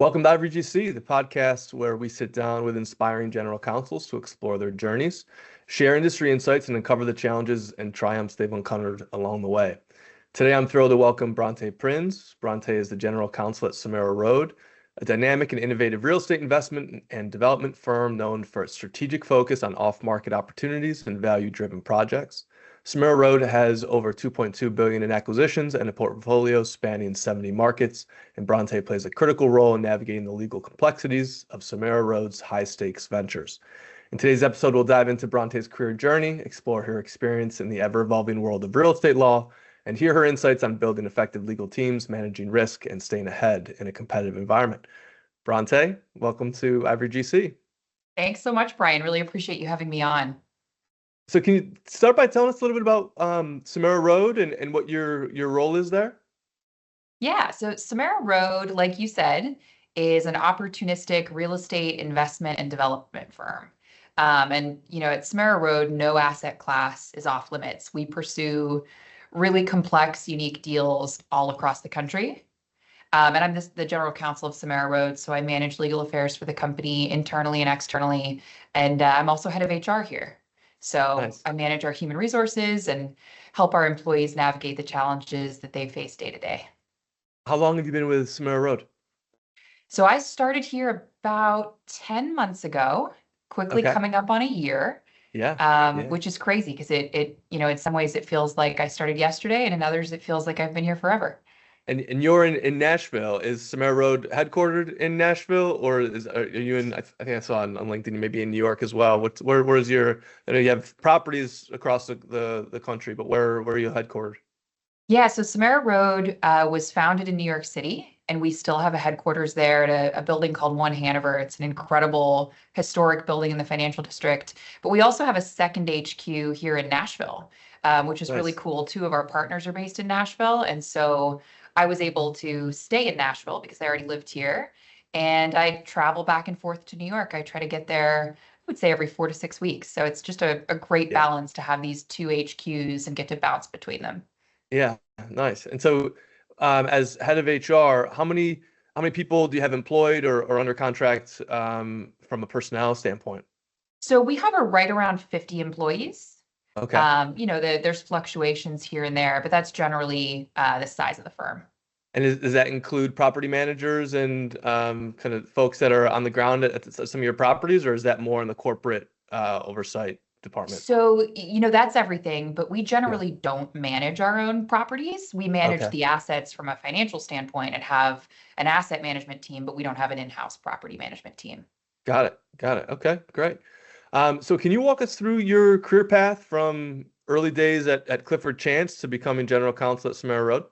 Welcome to Ivory GC, the podcast where we sit down with inspiring general counsels to explore their journeys, share industry insights, and uncover the challenges and triumphs they've uncovered along the way. Today, I'm thrilled to welcome Bronte Prins. Bronte is the general counsel at SomeraRoad, a dynamic and innovative real estate investment and development firm known for its strategic focus on off-market opportunities and value-driven projects. SomeraRoad has over $2.2 billion in acquisitions and a portfolio spanning 70 markets, and Bronte plays a critical role in navigating the legal complexities of SomeraRoad's high-stakes ventures. In today's episode, we'll dive into Bronte's career journey, explore her experience in the ever-evolving world of real estate law, and hear her insights on building effective legal teams, managing risk, and staying ahead in a competitive environment. Bronte, welcome to Ivory GC. Thanks so much, Brian. Really appreciate you having me on. So can you start by telling us a little bit about SomeraRoad and what your role is there? Yeah, so SomeraRoad, like you said, is an opportunistic real estate investment and development firm. At SomeraRoad, no asset class is off limits. We pursue really complex, unique deals all across the country. And I'm the general counsel of SomeraRoad, so I manage legal affairs for the company internally and externally. And I'm also head of HR here. So nice. I manage our human resources and help our employees navigate the challenges that they face day to day. How long have you been with SomeraRoad? So I started here about 10 months ago, quickly coming up on a year. Which is crazy because it in some ways it feels like I started yesterday, and in others it feels like I've been here forever. And you're in Nashville. Is SomeraRoad headquartered in Nashville, or are you in? I think I saw on LinkedIn you may be in New York as well. Where's your? I know you have properties across the country, but where are you headquartered? Yeah, so SomeraRoad was founded in New York City, and we still have a headquarters there at a building called One Hanover. It's an incredible historic building in the financial district. But we also have a second HQ here in Nashville, which is really cool. Two of our partners are based in Nashville, and so I was able to stay in Nashville because I already lived here, and I travel back and forth to New York. I try to get there, I would say, every 4 to 6 weeks. So it's just a great balance to have these two HQs and get to bounce between them. Yeah, nice. And so, as head of HR, how many people do you have employed or under contract from a personnel standpoint? So we hover right around 50 employees. Okay. There's fluctuations here and there, but that's generally the size of the firm. And does that include property managers and kind of folks that are on the ground at some of your properties, or is that more in the corporate oversight department? So, that's everything, but we generally don't manage our own properties. We manage the assets from a financial standpoint and have an asset management team, but we don't have an in-house property management team. Got it. Okay, great. So can you walk us through your career path from early days at Clifford Chance to becoming general counsel at SomeraRoad?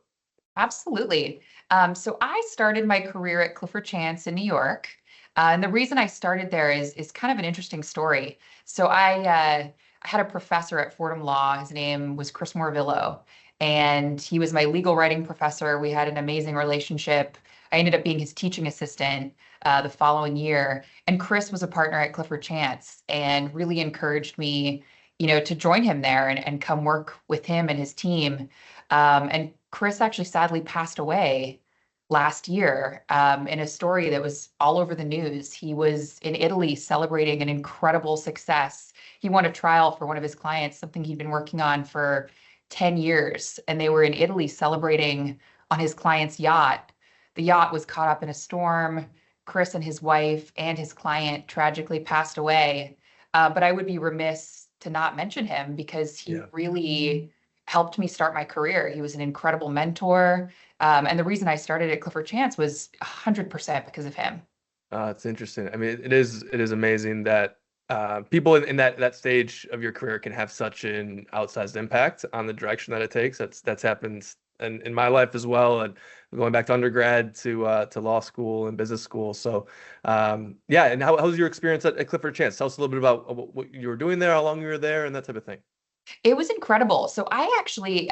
Absolutely. So I started my career at Clifford Chance in New York. And the reason I started there is kind of an interesting story. So I had a professor at Fordham Law. His name was Chris Morvillo, and he was my legal writing professor. We had an amazing relationship. I ended up being his teaching assistant the following year. And Chris was a partner at Clifford Chance and really encouraged me, to join him there and come work with him and his team. And Chris actually sadly passed away last year in a story that was all over the news. He was in Italy celebrating an incredible success. He won a trial for one of his clients, something he'd been working on for 10 years. And they were in Italy celebrating on his client's yacht. The yacht was caught up in a storm. Chris and his wife and his client tragically passed away. But I would be remiss to not mention him because he really helped me start my career. He was an incredible mentor. And the reason I started at Clifford Chance was 100% because of him. It's interesting. I mean, it is amazing that people in that stage of your career can have such an outsized impact on the direction that it takes. That's happened in my life as well, and going back to undergrad to law school and business school. So and how was your experience at Clifford Chance? Tell us a little bit about what you were doing there, how long you were there, and that type of thing. It was incredible. So I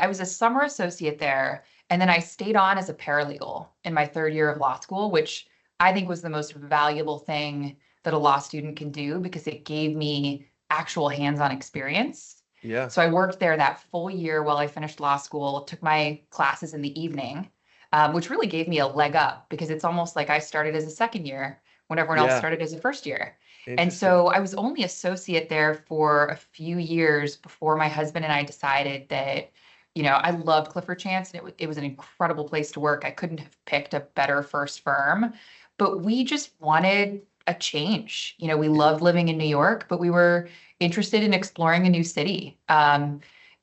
was a summer associate there, and then I stayed on as a paralegal in my third year of law school, which I think was the most valuable thing that a law student can do because it gave me actual hands-on experience. Yeah. So I worked there that full year while I finished law school, took my classes in the evening, which really gave me a leg up because it's almost like I started as a second year when everyone else Yeah. started as a first year. And Interesting. so I was only associate there for a few years before my husband and I decided that, I loved Clifford Chance and it was an incredible place to work. I couldn't have picked a better first firm, but we just wanted a change. We loved living in New York, but we were interested in exploring a new city. And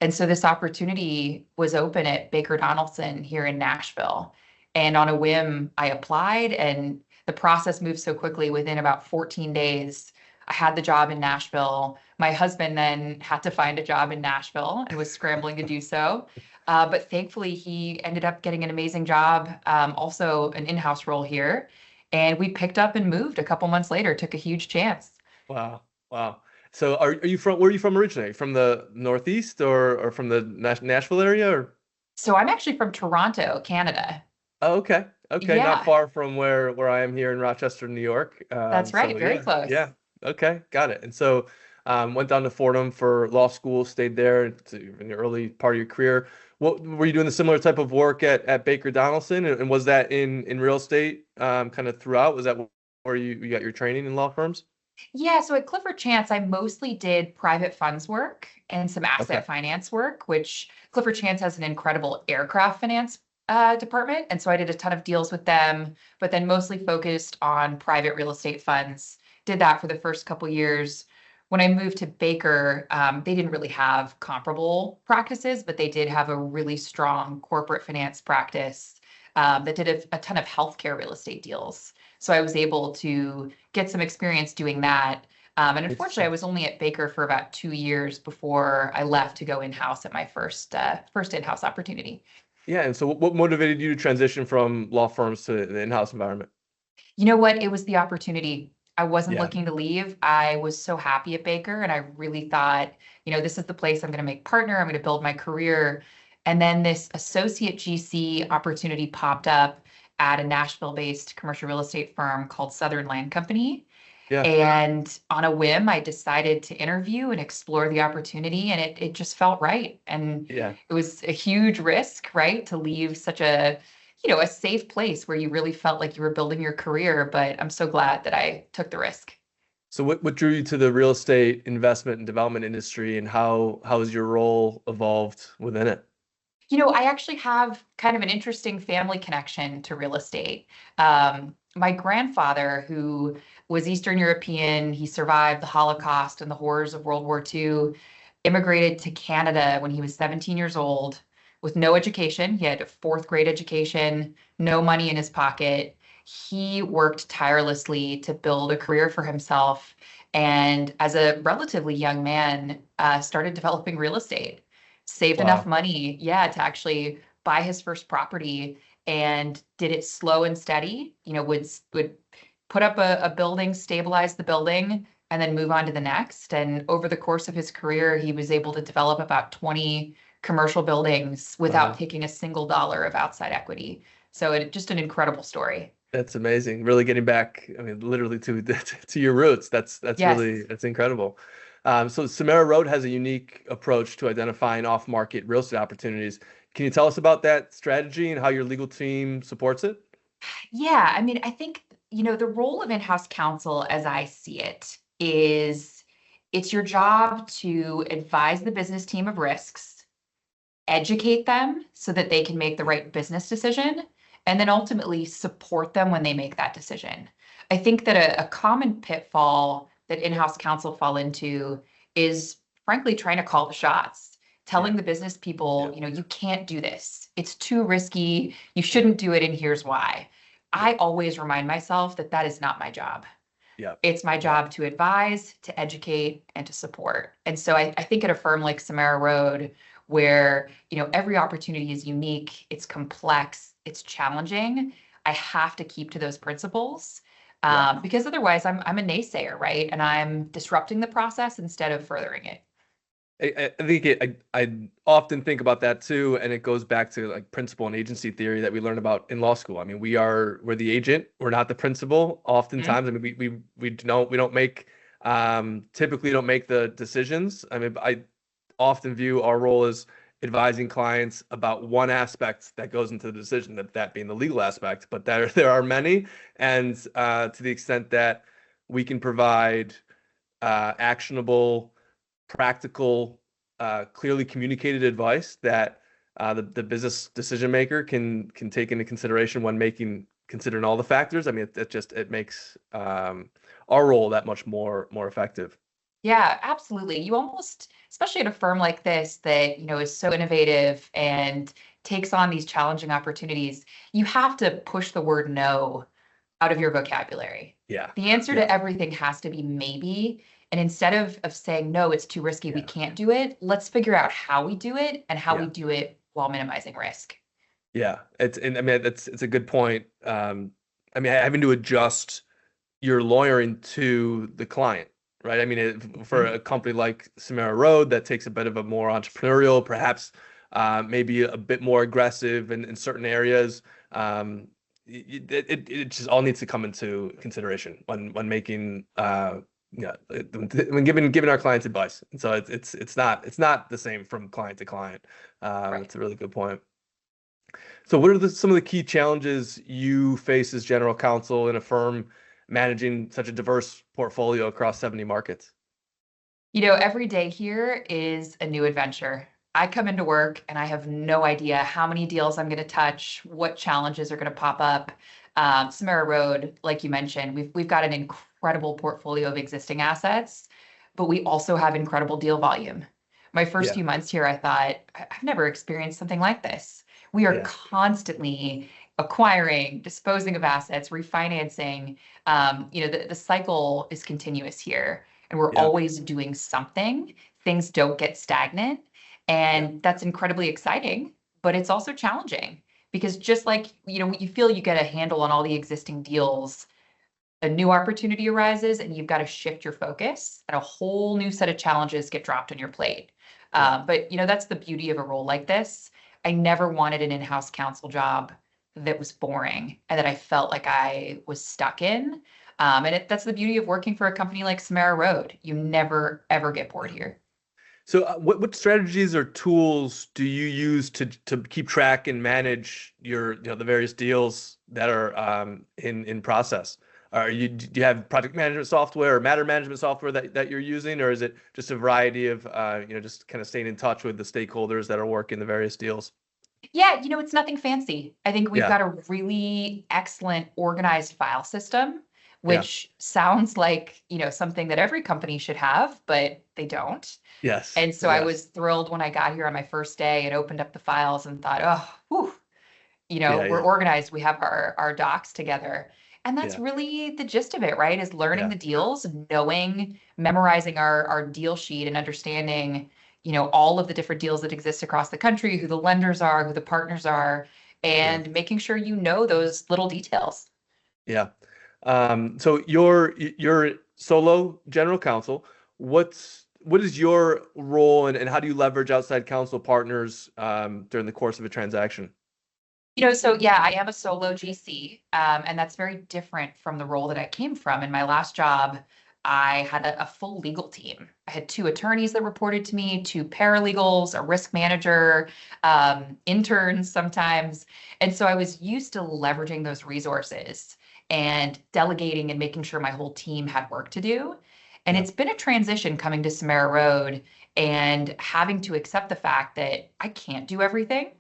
so this opportunity was open at Baker Donaldson here in Nashville. And on a whim, I applied, and the process moved so quickly. Within about 14 days, I had the job in Nashville. My husband then had to find a job in Nashville and was scrambling to do so. But thankfully, he ended up getting an amazing job, also an in-house role here. And we picked up and moved a couple months later, took a huge chance. Wow. Wow. So are you from, where are you from originally? From the Northeast or from the Nashville area or? So I'm actually from Toronto, Canada. Oh, okay. Okay. Not Yeah, far from where I am here in Rochester, New York. that's So right. Very yeah, close. yeah. Okay. Got it. And so went down to Fordham for law school, stayed there in the early part of your career. What were you doing a similar type of work at Baker Donaldson? And was that in real estate kind of throughout? Was that where you got your training in law firms? Yeah, so at Clifford Chance, I mostly did private funds work and some Okay. asset finance work, which Clifford Chance has an incredible aircraft finance department. And so I did a ton of deals with them, but then mostly focused on private real estate funds. Did that for the first couple years. When I moved to Baker, they didn't really have comparable practices, but they did have a really strong corporate finance practice that did a ton of healthcare real estate deals. So I was able to get some experience doing that. And unfortunately, I Interesting. was only at Baker for about 2 years before I left to go in-house at my first in-house opportunity. Yeah. And so what motivated you to transition from law firms to the in-house environment? You know what? It was the opportunity. I wasn't Yeah. looking to leave. I was so happy at Baker, and I really thought, this is the place I'm going to make partner. I'm going to build my career. And then this associate GC opportunity popped up at a Nashville-based commercial real estate firm called Southern Land Company. Yeah. And on a whim, I decided to interview and explore the opportunity, and it just felt right. And Yeah. it was a huge risk, right, to leave such a safe place where you really felt like you were building your career. But I'm so glad that I took the risk. So what drew you to the real estate investment and development industry, and how has your role evolved within it? I actually have kind of an interesting family connection to real estate. My grandfather, who was Eastern European, he survived the Holocaust and the horrors of World War II, immigrated to Canada when he was 17 years old with no education. He had a fourth grade education, no money in his pocket. He worked tirelessly to build a career for himself. And as a relatively young man, started developing real estate, saved enough Wow. money, yeah, to actually buy his first property and did it slow and steady, would put up a building, stabilize the building, and then move on to the next. And over the course of his career, he was able to develop about 20 commercial buildings without Wow. taking a single dollar of outside equity. So just an incredible story. That's amazing. Really getting back, I mean, literally to to your roots. That's really Yes. that's incredible. So SomeraRoad has a unique approach to identifying off-market real estate opportunities. Can you tell us about that strategy and how your legal team supports it? Yeah, I mean, I think, the role of in-house counsel as I see it is it's your job to advise the business team of risks, educate them so that they can make the right business decision, and then ultimately support them when they make that decision. I think that a common pitfall that in-house counsel fall into is frankly trying to call the shots, telling Yeah. the business people, Yeah. you can't do this. It's too risky. You shouldn't do it, and here's why. Yeah. I always remind myself that that is not my job. Yeah. It's my Yeah. job to advise, to educate, and to support. And so I think at a firm like SomeraRoad, where every opportunity is unique, it's complex, it's challenging, I have to keep to those principles Yeah. because otherwise I'm a naysayer, right? And I'm disrupting the process instead of furthering it. I think I often think about that too, and it goes back to like principal and agency theory that we learn about in law school. I mean, we're the agent, we're not the principal. Mhm. Oftentimes, I mean, we don't make typically don't make the decisions. I mean, I often view our role as advising clients about one aspect that goes into the decision, that being the legal aspect, but there are many. And to the extent that we can provide actionable, practical, clearly communicated advice that the business decision maker can take into consideration when considering all the factors. I mean, it makes our role that much more effective. Yeah, absolutely. You almost, especially at a firm like this that, is so innovative and takes on these challenging opportunities, you have to push the word no out of your vocabulary. Yeah, The answer yeah, to everything has to be maybe. And instead of saying, no, it's too risky, we yeah, can't do it, let's figure out how we do it and how we yeah. do it while minimizing risk. Yeah, and I mean it's a good point. I mean, having to adjust your lawyering to the client, right? I mean, for Mhm. a company like SomeraRoad that takes a bit of a more entrepreneurial, perhaps maybe a bit more aggressive in certain areas, it just all needs to come into consideration when making yeah, when giving our clients advice. And so it's not the same from client to client. Right. It's a really good point. So, what are some of the key challenges you face as general counsel in a firm managing such a diverse portfolio across 70 markets? Every day here is a new adventure. I come into work and I have no idea how many deals I'm going to touch, what challenges are going to pop up. SomeraRoad, like you mentioned, we've got an incredible portfolio of existing assets, but we also have incredible deal volume. My first Yeah, few months here, I thought, I've never experienced something like this. We are yeah, constantly acquiring, disposing of assets, refinancing. The cycle is continuous here and we're yeah, always doing something. Things don't get stagnant. yeah, And that's incredibly exciting, but it's also challenging because just like, you feel you get a handle on all the existing deals, a new opportunity arises and you've got to shift your focus and a whole new set of challenges get dropped on your plate. yeah. But that's the beauty of a role like this. I never wanted an in-house counsel job that was boring and that I felt like I was stuck in. That's the beauty of working for a company like SomeraRoad. You never, ever get bored here. So, what strategies or tools do you use to keep track and manage your the various deals that are in process? Do you have project management software or matter management software that you're using, or is it just a variety of just kind of staying in touch with the stakeholders that are working the various deals? Yeah, it's nothing fancy. I think we've Yeah, got a really excellent organized file system, yeah, which sounds like, something that every company should have, but they don't. yes, And so I yes, was thrilled when I got here on my first day and opened up the files and thought, oh, whew, yeah, we're yeah, organized. We have our docs together. And that's yeah, really the gist of it, right? Is learning yeah, the deals, knowing, memorizing our deal sheet and understanding, all of the different deals that exist across the country, who the lenders are, who the partners are, yeah, and making sure you know those little details. yeah. So you're solo general counsel. What is your role and how do you leverage outside counsel partners during the course of a transaction? So yeah, I am a solo GC, and that's very different from the role that I came from. In my last job, I had a full legal team. I had two attorneys that reported to me, two paralegals, a risk manager, interns sometimes. And so I was used to leveraging those resources and delegating and making sure my whole team had work to do. And Yeah, it's been a transition coming to SomeraRoad and having to accept the fact that I can't do everything.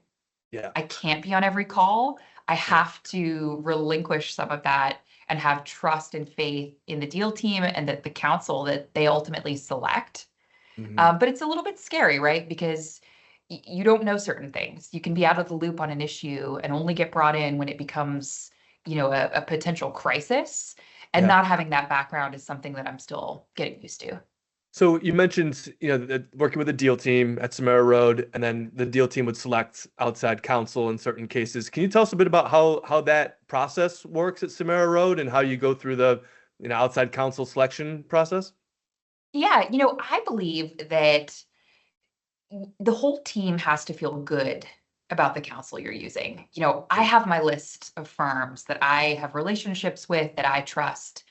yeah, I can't be on every call. I yeah, have to relinquish some of that and have trust and faith in the deal team and that the counsel that they ultimately select. hmm, But it's a little bit scary, right? Because you don't know certain things. You can be out of the loop on an issue and only get brought in when it becomes, a potential crisis. And yeah. not having that background is something that I'm still getting used to. So you mentioned, working with a deal team at Samara Road, and then the deal team would select outside counsel in certain cases. Can you tell us a bit about how that process works at Samara Road and how you go through the, outside counsel selection process? Yeah, I believe that the whole team has to feel good about the counsel you're using. I Yeah, have my list of firms that I have relationships with that I trust,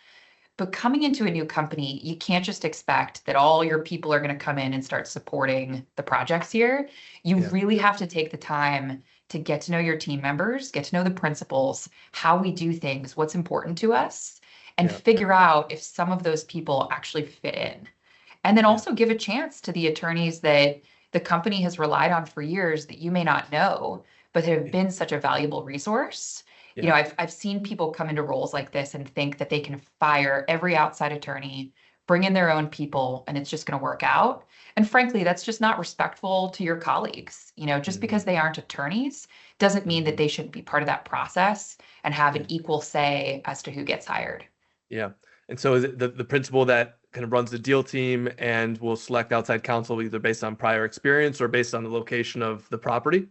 But coming into a new company, you can't just expect that all your people are going to come in and start supporting the projects here. You Yeah. really have to take the time to get to know your team members, get to know the principals, how we do things, what's important to us, and Yeah. figure out if some of those people actually fit in. And then Yeah. also give a chance to the attorneys that the company has relied on for years that you may not know, but have Yeah. been such a valuable resource. Yeah. I've seen people come into roles like this and think that they can fire every outside attorney, bring in their own people, and it's just going to work out. And frankly, that's just not respectful to your colleagues. Just Hmm. because they aren't attorneys doesn't mean that Hmm. they shouldn't be part of that process and have Yeah. an equal say as to who gets hired. Yeah. And so is it the principal that kind of runs the deal team and will select outside counsel either based on prior experience or based on the location of the property?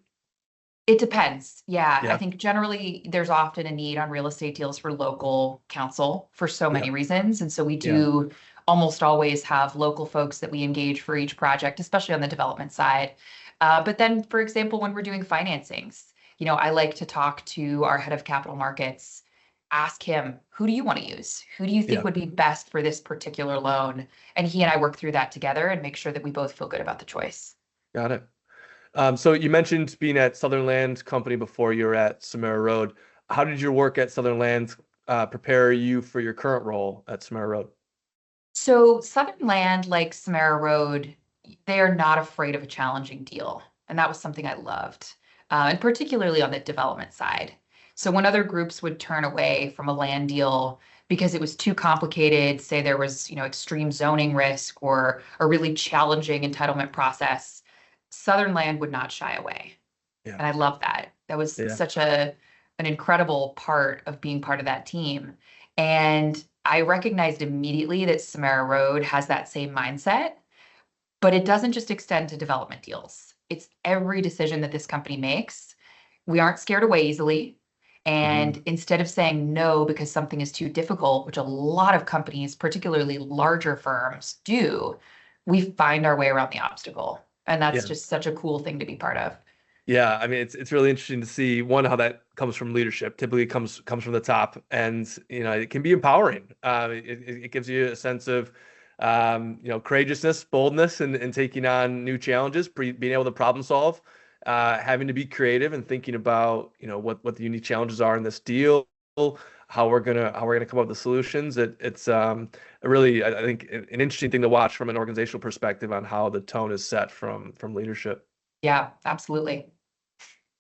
It depends. Yeah, I Yeah. think generally there's often a need on real estate deals for local counsel for so Yeah. many reasons. And so we Yeah. do almost always have local folks that we engage for each project, especially on the development side. But then, for example, when we're doing financings, I like to talk to our head of capital markets, ask him, who do you want to use? Who do you think Yeah. would be best for this particular loan? And he and I work through that together and make sure that we both feel good about the choice. Got it. So you mentioned being at Southern Land Company before you were at SomeraRoad. How did your work at Southern Land prepare you for your current role at SomeraRoad? So Southern Land, like SomeraRoad, they are not afraid of a challenging deal. And that was something I loved, and particularly on the development side. So when other groups would turn away from a land deal because it was too complicated, say there was, extreme zoning risk or a really challenging entitlement process, Southern Land would not shy away. Yeah. And I love that. That was Yeah. such an incredible part of being part of that team. And I recognized immediately that SomeraRoad has that same mindset, but it doesn't just extend to development deals. It's every decision that this company makes. We aren't scared away easily. Hmm. And instead of saying no because something is too difficult, which a lot of companies, particularly larger firms, do, we find our way around the obstacle. And that's Yeah. just such a cool thing to be part of. Yeah. I mean, it's really interesting to see one how that comes from leadership. Typically comes from the top, and it can be empowering. It gives you a sense of courageousness, boldness, and taking on new challenges, being able to problem solve, having to be creative and thinking about what the unique challenges are in this deal, how we're gonna come up with the solutions. It's a really, I think, an interesting thing to watch from an organizational perspective on how the tone is set from leadership. Yeah, absolutely.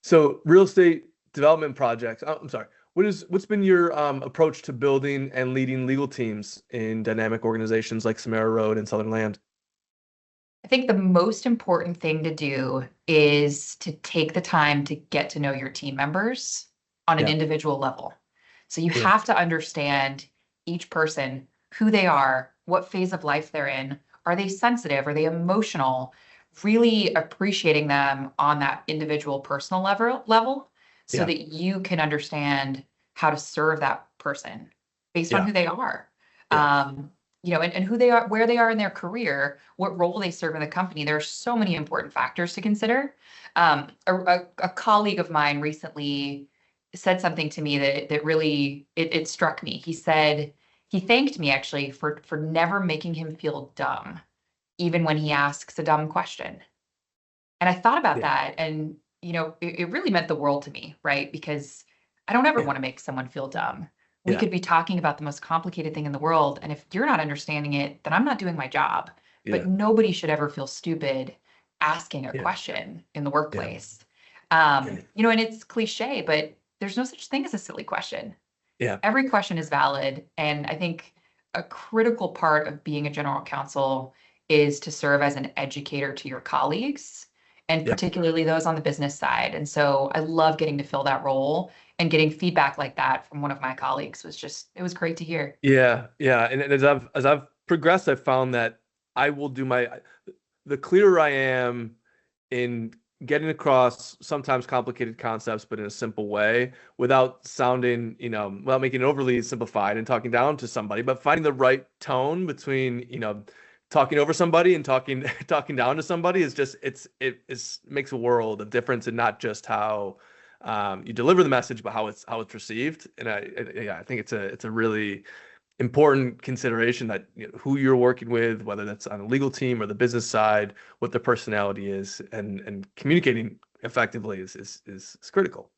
So real estate development projects. I'm sorry. What's been your approach to building and leading legal teams in dynamic organizations like SomeraRoad and Southern Land? I think the most important thing to do is to take the time to get to know your team members on an Yeah. individual level. So you Yeah. have to understand each person, who they are, what phase of life they're in. Are they sensitive? Are they emotional? Really appreciating them on that individual personal level so Yeah. that you can understand how to serve that person based on Yeah. who they are. Yeah. And who they are, where they are in their career, what role they serve in the company. There are so many important factors to consider. A colleague of mine recently said something to me that really it struck me. He said he thanked me actually for never making him feel dumb, even when he asks a dumb question. And I thought about Yeah. that, and it really meant the world to me, right? Because I don't ever Yeah. want to make someone feel dumb. We Yeah. could be talking about the most complicated thing in the world, and if you're not understanding it, then I'm not doing my job. But Yeah. nobody should ever feel stupid asking a Yeah. question in the Yeah. workplace. Yeah. And it's cliche, but there's no such thing as a silly question. Yeah. Every question is valid, and I think a critical part of being a general counsel is to serve as an educator to your colleagues, and Yeah. particularly those on the business side. And so I love getting to fill that role, and getting feedback like that from one of my colleagues it was great to hear. Yeah. Yeah. And as I've progressed, I've found that I will do the clearer I am in getting across sometimes complicated concepts, but in a simple way, without sounding, without making it overly simplified and talking down to somebody, but finding the right tone between, talking over somebody and talking talking down to somebody is just makes a world of difference, and not just how you deliver the message, but how it's received. And yeah, I think it's a really important consideration that who you're working with, whether that's on the legal team or the business side, what their personality is, and communicating effectively is critical.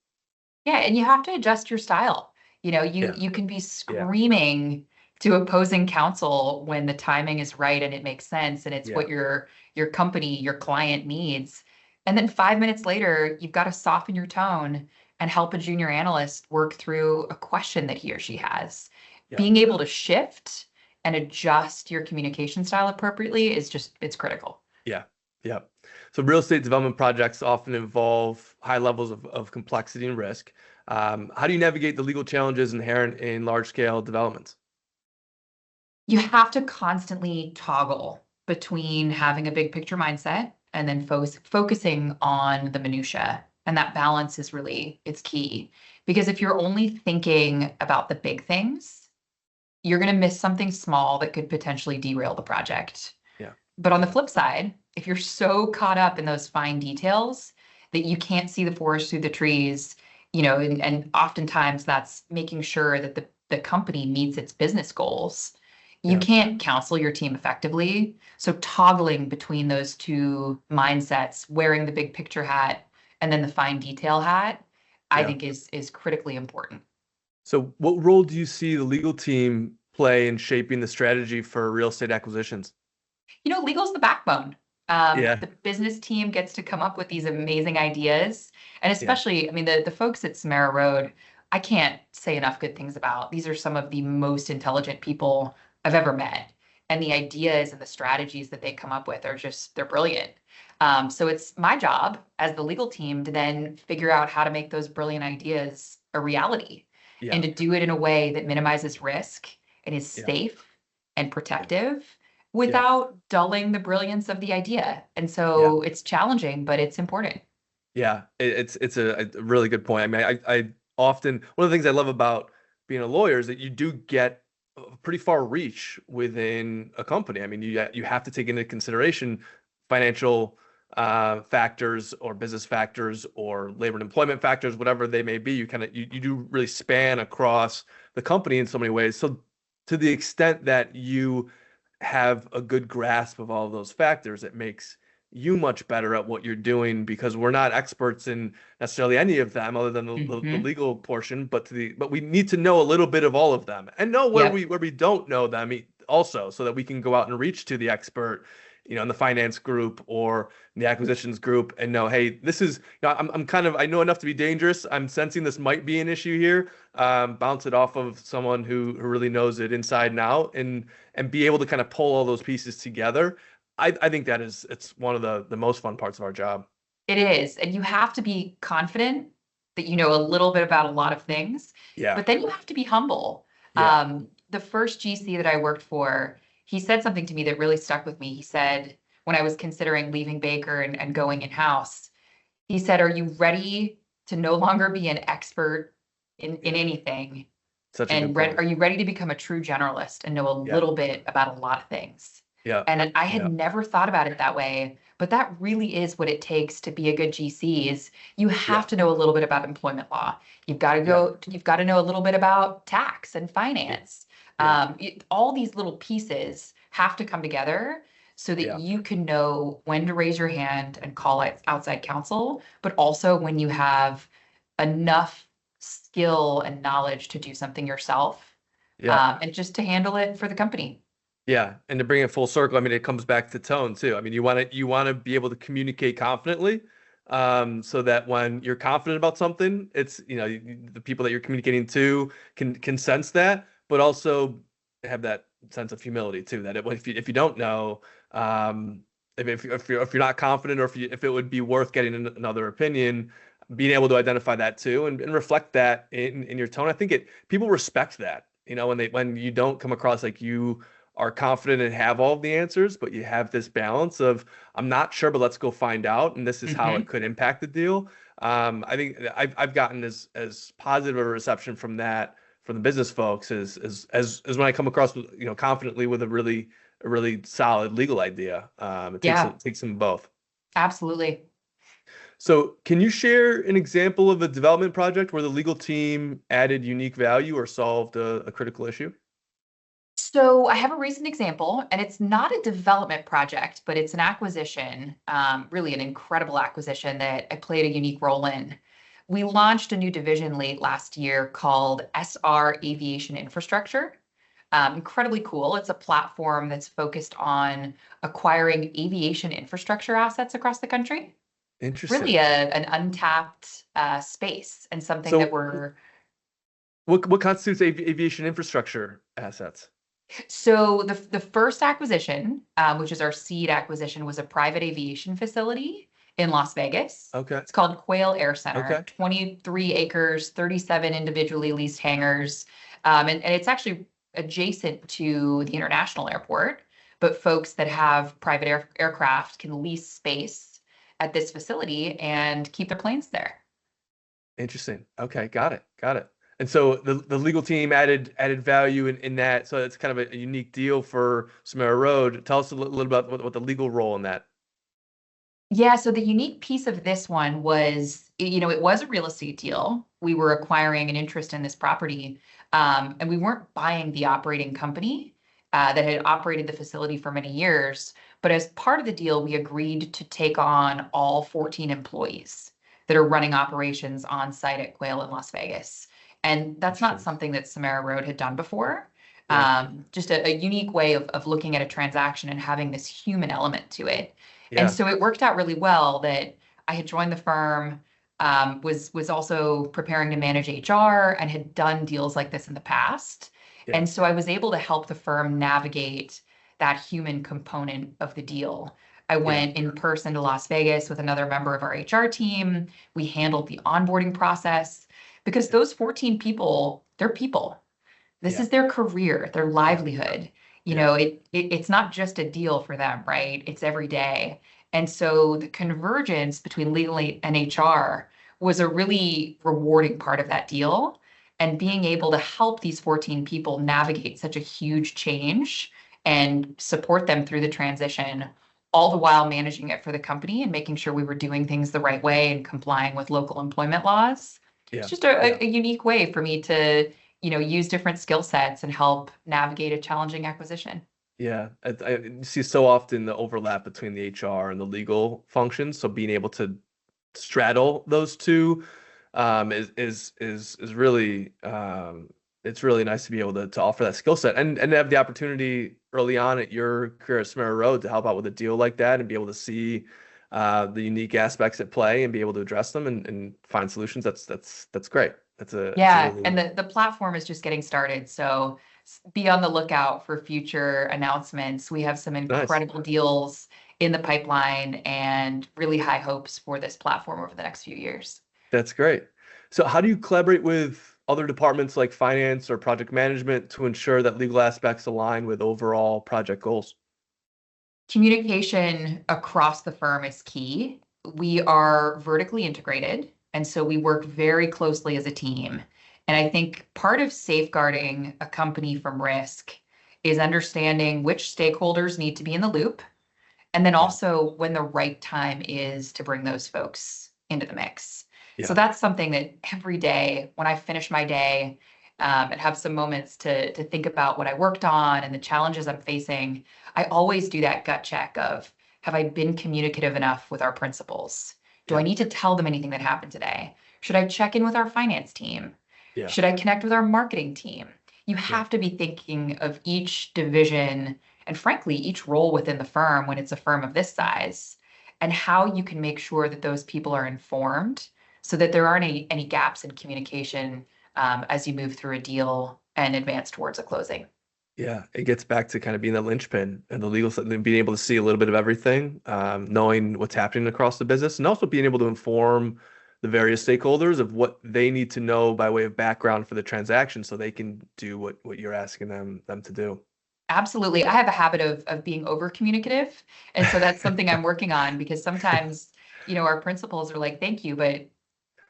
Yeah, and you have to adjust your style. You Yeah, you can be yeah, screaming to opposing counsel when the timing is right and it makes sense and it's yeah, what your company, your client needs. And then 5 minutes later, you've got to soften your tone and help a junior analyst work through a question that he or she has. yeah, Being able to shift and adjust your communication style appropriately it's critical. yeah, yeah. So real estate development projects often involve high levels of complexity and risk. How do you navigate the legal challenges inherent in large scale developments? You have to constantly toggle between having a big picture mindset and then focusing on the minutia. And that balance is really, it's key. Because if you're only thinking about the big things, you're going to miss something small that could potentially derail the project. Yeah, But on the flip side, if you're so caught up in those fine details that you can't see the forest through the trees, and oftentimes that's making sure that the company meets its business goals. You yeah, can't counsel your team effectively. So toggling between those two mindsets, wearing the big picture hat and then the fine detail hat, I yeah. think is critically important. So what role do you see the legal team play in shaping the strategy for real estate acquisitions? Legal's the backbone. Yeah, The business team gets to come up with these amazing ideas. And yeah, especially, I mean, the folks at SomeraRoad, I can't say enough good things about. These are some of the most intelligent people I've ever met. And the ideas and the strategies that they come up with they're brilliant. So it's my job as the legal team to then figure out how to make those brilliant ideas a reality and yeah, to do it in a way that minimizes risk and is yeah, safe and yeah, protective yeah, without dulling the brilliance of the idea. And yeah. so it's challenging, but it's important. Yeah, it's a really good point. I mean, I often one of the things I love about being a lawyer is that you do get a pretty far reach within a company. I mean, you have to take into consideration financial factors or business factors or labor and employment factors, whatever they may be. You do really span across the company in so many ways. So to the extent that you have a good grasp of all of those factors, it makes you much better at what you're doing because we're not experts in necessarily any of them other than the Hmm. legal portion, but we need to know a little bit of all of them and know where Yep. we don't know them also so that we can go out and reach to the expert, in the finance group or the acquisitions group and know, hey, this is, I'm kind of, I know enough to be dangerous. I'm sensing this might be an issue here. Bounce it off of someone who really knows it inside and out and be able to kind of pull all those pieces together. I think it's one of the most fun parts of our job. It is. And you have to be confident that you know a little bit about a lot of things, Yeah. but then you have to be humble. Yeah. The first GC that I worked for, he said something to me that really stuck with me. He said, when I was considering leaving Baker and going in-house, he said, "Are you ready to no longer be an expert in Yeah. anything? Such a good And point. are you ready to become a true generalist and know a Yeah. little bit about a lot of things?" Yeah. And I had Yeah. never thought about it that way, but that really is what it takes to be a good GC is you Yeah. have to know a little bit about employment law. Yeah. You've got to know a little bit about tax and Yeah. finance. Yeah. All these little pieces have to come together so that Yeah. you can know when to raise your hand and call it outside counsel, but also when you have enough skill and knowledge to do something yourself, Yeah. and just to handle it for the company. Yeah. And to bring it full circle, I mean, it comes back to tone too. I mean, you want to be able to communicate confidently, so that when you're confident about something, it's, the people that you're communicating to can sense that, but also have that sense of humility too, that if you don't know, um, if you're not confident or if it would be worth getting another opinion, being able to identify that too and reflect that in your tone. I think people respect that, when you don't come across like you are confident and have all of the answers, but you have this balance of I'm not sure, but let's go find out, and this is how it Hmm. could impact the deal. I think I've gotten as positive a reception from that from the business folks as when I come across confidently with a really solid legal idea. It takes Yeah, it takes them both. absolutely. So, can you share an example of a development project where the legal team added unique value or solved a critical issue? So I have a recent example, and it's not a development project, but it's an acquisition, really an incredible acquisition that I played a unique role in. We launched a new division late last year called SR Aviation Infrastructure. Incredibly cool. It's a platform that's focused on acquiring aviation infrastructure assets across the country. Really Interesting. an untapped space and something that So we're what constitutes aviation infrastructure assets? So the first acquisition, which is our seed acquisition, was a private aviation facility in Las Vegas. Okay. It's called Quail Air Center, Okay. 23 acres, 37 individually leased hangars. And it's actually adjacent to the international airport, but folks that have private aircraft can lease space at this facility and keep their planes there. Interesting. Okay, got it. Got it. And so the legal team added value in that. So it's kind of a unique deal for SomeraRoad. Tell us a little about what the legal role in that. Yeah, so the unique piece of this one was, it was a real estate deal. We were acquiring an interest in this property, and we weren't buying the operating company that had operated the facility for many years. But as part of the deal, we agreed to take on all 14 employees that are running operations on site at Quail in Las Vegas. And that's not Interesting. something that SomeraRoad had done before. Yeah. Just a unique way of looking at a transaction and having this human element to it. And Yeah. so it worked out really well that I had joined the firm, was also preparing to manage HR and had done deals like this in the past. Yeah. And so I was able to help the firm navigate that human component of the deal. I Yeah. went in person to Las Vegas with another member of our HR team. We handled the onboarding process because Yeah. those 14 people, they're people. This Yeah. is their career, their Yeah. livelihood. Yeah. It's not just a deal for them, right? It's every day. And so the convergence between legal and HR was a really rewarding part of that deal. And being able to help these 14 people navigate such a huge change and support them through the transition, all the while managing it for the company and making sure we were doing things the right way and complying with local employment laws. It's Yeah. just Yeah. a unique way for me to use different skill sets and help navigate a challenging acquisition. Yeah, I see so often the overlap between the HR and the legal functions. So being able to straddle those two is really it's really nice to be able to offer that skill set and have the opportunity early on at your career at SomeraRoad to help out with a deal like that and be able to see the unique aspects at play and be able to address them and find solutions. That's great. It's a Yeah, really and the platform is just getting started. So be on the lookout for future announcements. We have some nice. incredible deals in the pipeline and really high hopes for this platform over the next few years. That's great. So how do you collaborate with other departments like finance or project management to ensure that legal aspects align with overall project goals? Communication across the firm is key. We are vertically integrated, and so we work very closely as a team. And I think part of safeguarding a company from risk is understanding which stakeholders need to be in the loop, and then Yeah. also when the right time is to bring those folks into the mix. So Yeah. that's something that every day when I finish my day, and have some moments to think about what I worked on and the challenges I'm facing, I always do that gut check of, have I been communicative enough with our principals? Do I Yeah. need to tell them anything that happened today? Should I check in with our finance team? Yeah. Should I connect with our marketing team? You Yeah. have to be thinking of each division and frankly, each role within the firm when it's a firm of this size, and how you can make sure that those people are informed so that there aren't any gaps in communication as you move through a deal and advance towards a closing. Yeah. It gets back to kind of being the linchpin and the legal side, and being able to see a little bit of everything, knowing what's happening across the business, and also being able to inform the various stakeholders of what they need to know by way of background for the transaction so they can do what you're asking them to do. Absolutely. I have a habit of being over communicative. And so that's something I'm working on because sometimes, our principals are like, thank you, but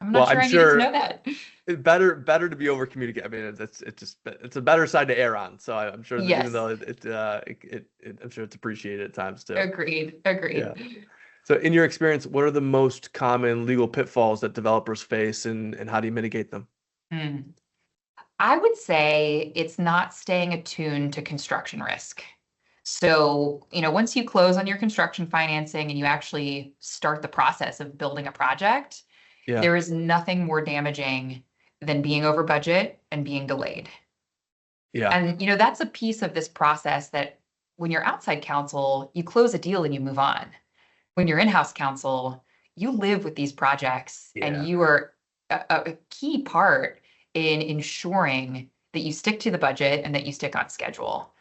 I'm Well, not sure I'm I needed to know sure that. it's better to be over communicate. I mean, it's a better side to err on. So I'm sure that even Yes. though I'm sure it's appreciated at times too. Agreed. Yeah. Agreed. So in your experience, what are the most common legal pitfalls that developers face and how do you mitigate them? Hmm. I would say it's not staying attuned to construction risk. So, once you close on your construction financing and you actually start the process of building a project, Yeah. there is nothing more damaging than being over budget and being delayed. Yeah. And, that's a piece of this process that when you're outside counsel, you close a deal and you move on. When you're in-house counsel, you live with these projects and Yeah. you are a key part in ensuring that you stick to the budget and that you stick on schedule.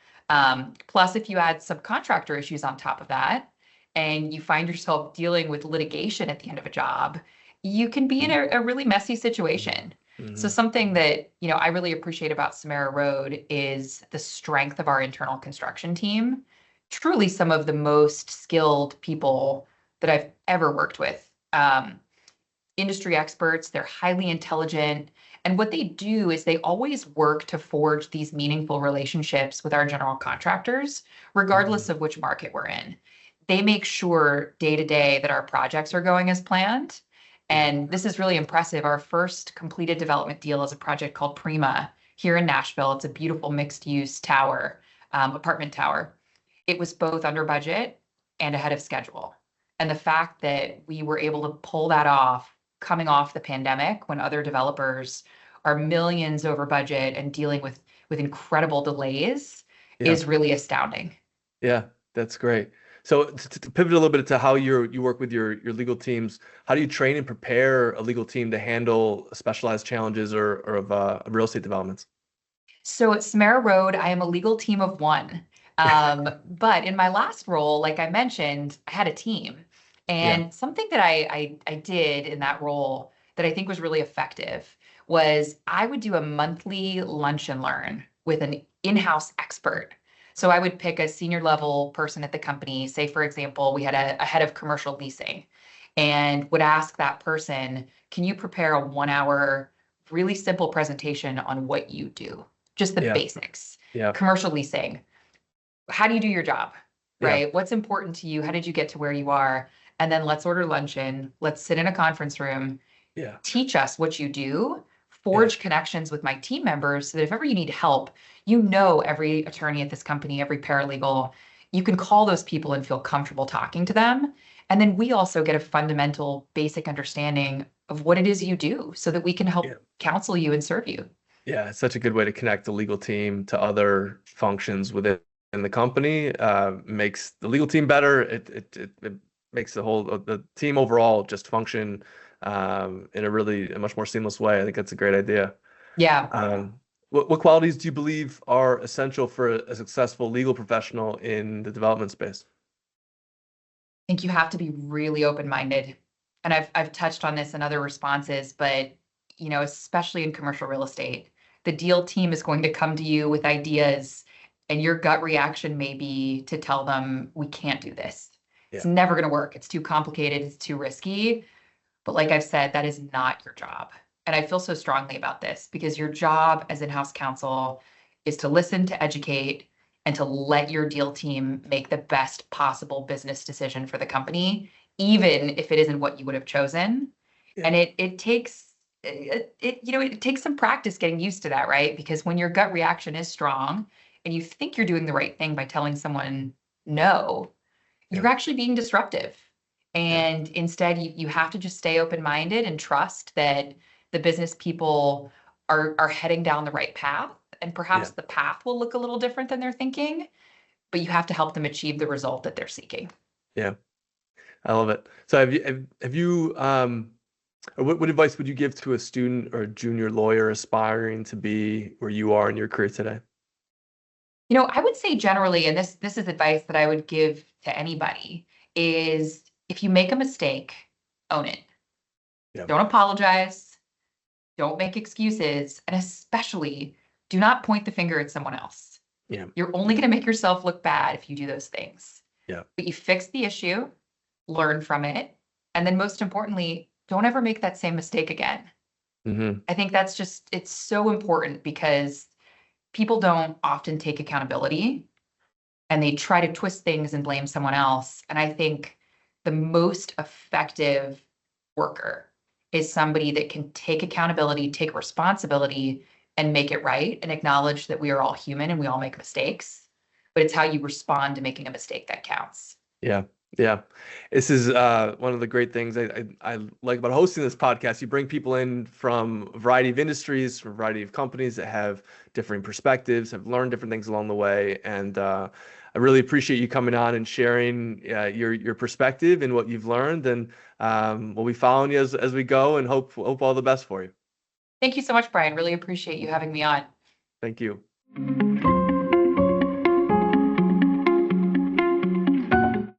Plus, if you add subcontractor issues on top of that, and you find yourself dealing with litigation at the end of a job, you can be in a really messy situation. So Mm-hmm. something that, I really appreciate about SomeraRoad is the strength of our internal construction team. Truly some of the most skilled people that I've ever worked with. Industry experts, they're highly intelligent. And what they do is they always work to forge these meaningful relationships with our general contractors, regardless Mm-hmm. of which market we're in. They make sure day to day that our projects are going as planned. Yeah. And this is really impressive. Our first completed development deal is a project called Prima here in Nashville. It's a beautiful mixed use tower, apartment tower. It was both under budget and ahead of schedule. And the fact that we were able to pull that off coming off the pandemic when other developers are millions over budget and dealing with incredible delays Yeah. is really astounding. Yeah. That's great. So to pivot a little bit to how you work with your legal teams, how do you train and prepare a legal team to handle specialized challenges or of real estate developments? So at SomeraRoad, I am a legal team of one. But in my last role, like I mentioned, I had a team. Yeah. And something that I did in that role that I think was really effective was I would do a monthly lunch and learn with an in-house expert. So I would pick a senior level person at the company. Say, for example, we had a head of commercial leasing and would ask that person, can you prepare a 1 hour, really simple presentation on what you do? Just the Yeah. basics. Yeah. Commercial leasing. How do you do your job? Yeah. Right? What's important to you? How did you get to where you are? And then let's order luncheon. Let's sit in a conference room. Yeah. Teach us what you do. Yeah. Forge connections with my team members so that if ever you need help, you know every attorney at this company, every paralegal, you can call those people and feel comfortable talking to them. And then we also get a fundamental, basic understanding of what it is you do so that we can Yeah. help counsel you and serve you. Yeah, it's such a good way to connect the legal team to other functions within the company. Makes the legal team better. It makes the team overall just function in a much more seamless way. I think that's a great idea. Yeah. What qualities do you believe are essential for a successful legal professional in the development space? I think you have to be really open-minded. And I've touched on this in other responses, but especially in commercial real estate, the deal team is going to come to you with ideas, and your gut reaction may be to tell them, we can't do this. It's Yeah. never going to work. It's too complicated. It's too risky. But like I've said, that is not your job. And I feel so strongly about this because your job as in-house counsel is to listen, to educate, and to let your deal team make the best possible business decision for the company, even if it isn't what you would have chosen. Yeah. And it takes it takes some practice getting used to that, right? Because when your gut reaction is strong and you think you're doing the right thing by telling someone no, Yeah. you're actually being disruptive. Yeah. And instead, you have to just stay open-minded and trust that the business people are heading down the right path. And perhaps Yeah. the path will look a little different than they're thinking, but you have to help them achieve the result that they're seeking. Yeah. I love it. So have you or what advice would you give to a student or a junior lawyer aspiring to be where you are in your career today? I would say generally, and this is advice that I would give to anybody, is if you make a mistake, own it. Yeah. Don't apologize. Don't make excuses. And especially do not point the finger at someone else. Yeah. You're only going to make yourself look bad if you do those things. Yeah. But you fix the issue, learn from it, and then most importantly, don't ever make that same mistake again. Mm-hmm. I think it's so important because people don't often take accountability and they try to twist things and blame someone else. And I think the most effective worker is somebody that can take accountability, take responsibility, and make it right and acknowledge that we are all human and we all make mistakes, but it's how you respond to making a mistake that counts. Yeah. Yeah. This is one of the great things I like about hosting this podcast. You bring people in from a variety of industries, from a variety of companies that have different perspectives, have learned different things along the way. And I really appreciate you coming on and sharing your perspective and what you've learned. And we'll be following you as we go, and hope all the best for you. Thank you so much, Brian. Really appreciate you having me on. Thank you.